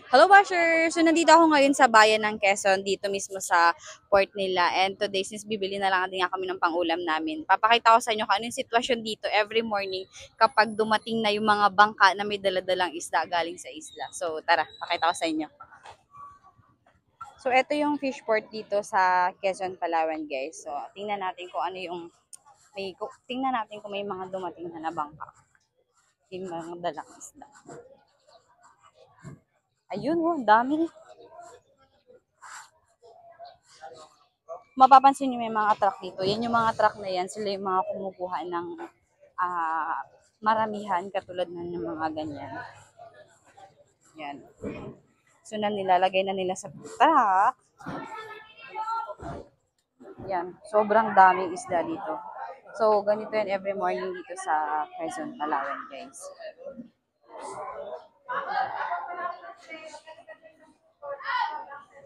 Hello Bashers! So nandito ako ngayon sa bayan ng Quezon, dito mismo sa port nila. And today, since bibili na lang din nga kami ng pangulam namin, papakita ko sa inyo kung ano yung sitwasyon dito every morning kapag dumating na yung mga bangka na may daladalang isda galing sa isla. So tara, pakita ko sa inyo. So ito yung fish port dito sa Quezon, Palawan guys. So tingnan natin kung ano yung tingnan natin kung may mga dumating na bangka. Yung mga dalang isda. Ayun, oh, ang dami. Mapapansin nyo may mga truck dito. Yan yung mga truck na yan. Sila yung mga kumukuha ng maramihan katulad ng mga ganyan. Yan. So, nilalagay na nila sa truck. Yan. Sobrang daming isda dito. So, ganito yan every morning dito sa Quezon, Palawan, guys.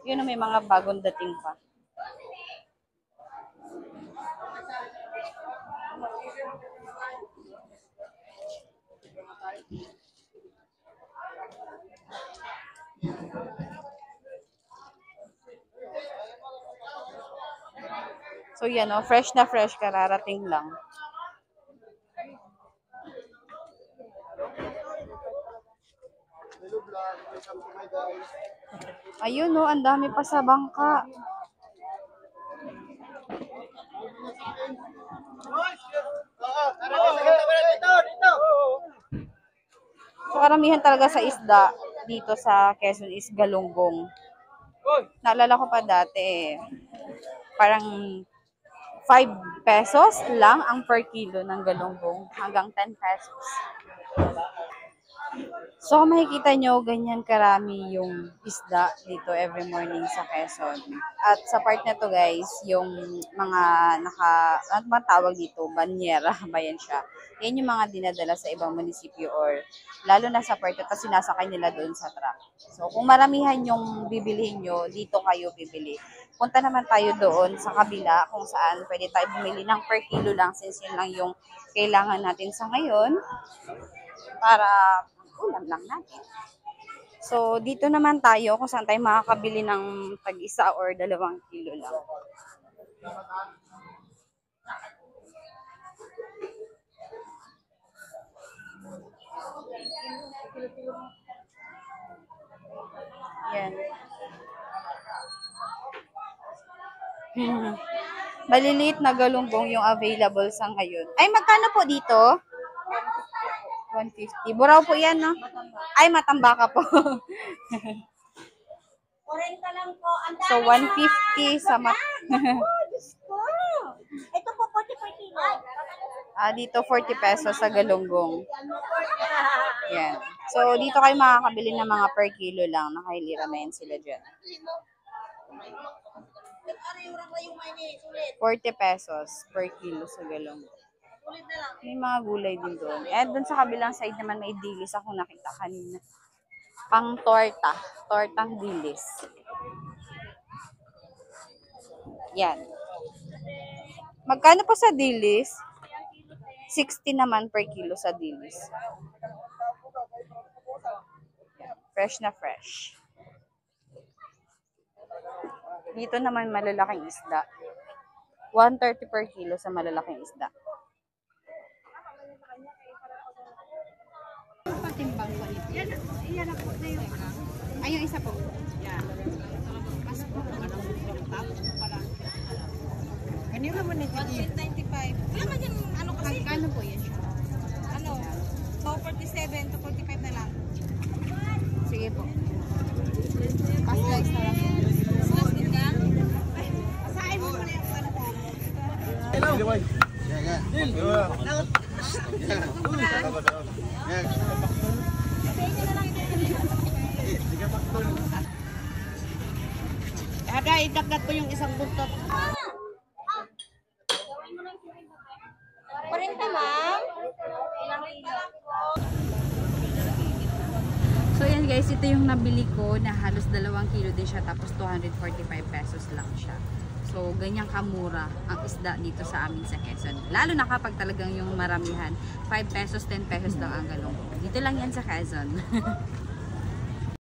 Yun, may mga bagong dating pa. So yan o, fresh na fresh, kararating lang. Ayun o, ang dami pa sa bangka. So karamihan talaga sa isda dito sa Quezon is galunggong. Naalala ko pa dati, parang 5 pesos lang ang per kilo ng galunggong hanggang 10 pesos. So, makikita nyo, ganyan karami yung isda dito every morning sa Quezon. At sa part na to guys, yung mga ano ba tawag dito? Banyera, bayan siya. Yan yung mga dinadala sa ibang munisipyo or lalo na sa part na sinasakay nila doon sa truck. So, kung maramihan yung bibilihin nyo, dito kayo bibili. Punta naman tayo doon sa kabila kung saan pwede tayo bumili ng per kilo lang since yun lang yung kailangan natin sa ngayon para ulam lang natin. So, dito naman tayo kung saan tayo makakabili ng tag-1 or 2 kilo lang. Yan. Maliliit na galunggong yung available sa ngayon. Ay, magkano po dito? 150. Buraw po yan, no? Ay, matambaka po. 40 lang po. So, 150 sa Diyos ko. Ito po, 40 per kilo. dito 40 pesos sa galunggong. Yan. So, dito kayo makakabili ng mga per kilo lang. Nakahilira na yan sila dyan. 40 pesos per kilo sa galunggong. May mga gulay din doon. And doon sa kabilang side naman may dilis ako nakita kanina. Pang torta. Tortang dilis. Yan. Magkano po sa dilis? 60 naman per kilo sa dilis. Yan. Fresh na fresh. Dito naman malalaking isda. 130 per kilo sa malalaking isda. Patimbang po ito. Yan na po na yung ay, yung isa po. Yan. Mas po. Kanina naman ito. 195. Wala man yung ano kasi. Ano po yan siya? Ano? 47 to 45 na lang. Sige po. Pa-slice na lang. Slice din ka? Pasain mo muna yung ano po. Hello. Aga, idagdag ko yung isang buntot. 40 ma'am. So yan guys, ito yung nabili ko na halos 2 kilo din siya tapos 245 pesos lang siya. So, ganyan kamura ang isda dito sa amin sa Quezon. Lalo na kapag talagang yung maramihan, 5 pesos, 10 pesos lang ang galong. Dito lang yan sa Quezon.